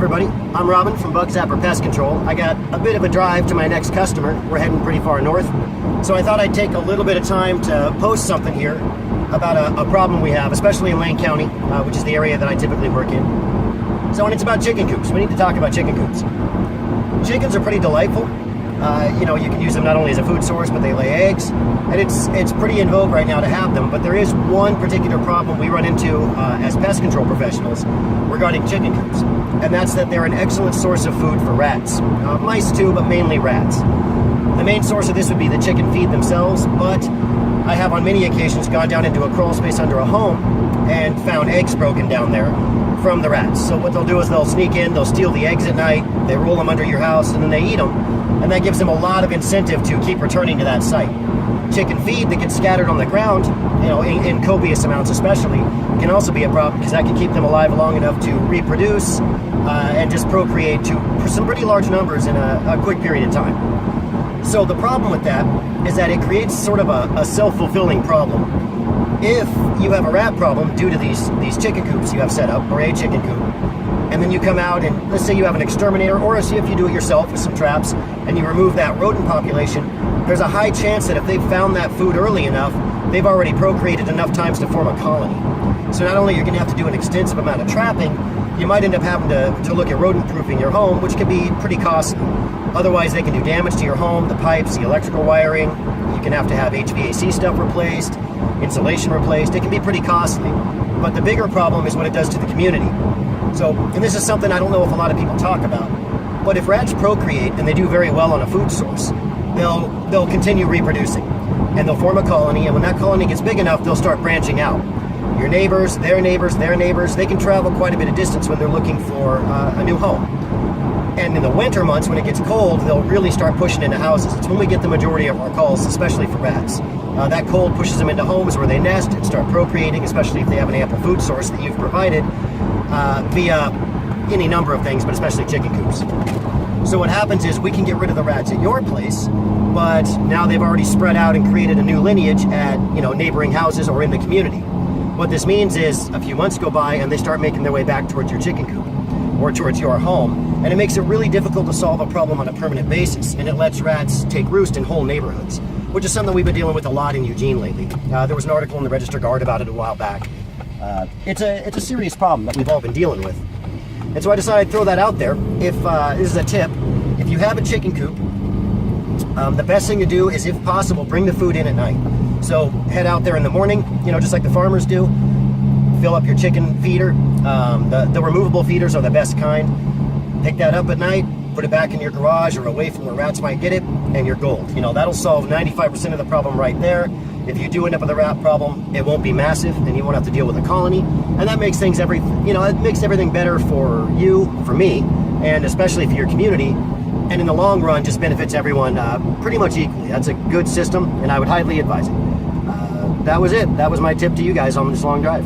everybody, I'm Robin from Zapper Pest Control. I got a bit of a drive to my next customer. We're heading pretty far north. So I thought I'd take a little bit of time to post something here about a problem we have, especially in Lane County, which is the area that I typically work in. So, and it's about chicken coops. We need to talk about chicken coops. Chickens are pretty delightful. You can use them not only as a food source, but they lay eggs. And it's pretty in vogue right now to have them. But there is one particular problem we run into as pest control professionals regarding chicken coops. And that's that they're an excellent source of food for rats. Mice too, but mainly rats. The main source of this would be the chicken feed themselves, but I have on many occasions gone down into a crawl space under a home and found eggs broken down there from the rats. So what they'll do is they'll sneak in, they'll steal the eggs at night, they roll them under your house, and then they eat them. And that gives them a lot of incentive to keep returning to that site. Chicken feed that gets scattered on the ground, in copious amounts especially, can also be a problem because that can keep them alive long enough to reproduce and just procreate to some pretty large numbers in a quick period of time. So the problem with that is that it creates sort of a self-fulfilling problem. If you have a rat problem due to these chicken coops you have set up, or a chicken coop, and then you come out and let's say you have an exterminator, or if you do it yourself with some traps, and you remove that rodent population, there's a high chance that if they've found that food early enough, they've already procreated enough times to form a colony. So not only are you going to have to do an extensive amount of trapping, you might end up having to look at rodent proofing your home, which can be pretty costly. Otherwise, they can do damage to your home, the pipes, the electrical wiring. You can have to have HVAC stuff replaced, insulation replaced. It can be pretty costly. But the bigger problem is what it does to the community. So, and this is something I don't know if a lot of people talk about, but if rats procreate and they do very well on a food source, they'll continue reproducing and they'll form a colony, and when that colony gets big enough, they'll start branching out. Your neighbors, their neighbors, their neighbors, they can travel quite a bit of distance when they're looking for a new home. And in the winter months, when it gets cold, they'll really start pushing into houses. It's when we get the majority of our calls, especially for rats. That cold pushes them into homes where they nest and start procreating, especially if they have an ample food source that you've provided via any number of things, but especially chicken coops. So what happens is we can get rid of the rats at your place, but now they've already spread out and created a new lineage at neighboring houses or in the community. What this means is a few months go by and they start making their way back towards your chicken coop or towards your home, and it makes it really difficult to solve a problem on a permanent basis, and it lets rats take roost in whole neighborhoods, which is something we've been dealing with a lot in Eugene lately. There was an article in the Register Guard about it a while back. It's a serious problem that we've all been dealing with. And so I decided to throw that out there. If this is a tip, if you have a chicken coop, the best thing to do is, if possible, bring the food in at night. So head out there in the morning, just like the farmers do, fill up your chicken feeder. The removable feeders are the best kind. Pick that up at night, put it back in your garage or away from where rats might get it, and you're gold. That'll solve 95% of the problem right there. If you do end up with a rat problem, it won't be massive, and you won't have to deal with a colony. And that makes things it makes everything better for you, for me, and especially for your community. And in the long run, just benefits everyone pretty much equally. That's a good system, and I would highly advise it. That was it. That was my tip to you guys on this long drive.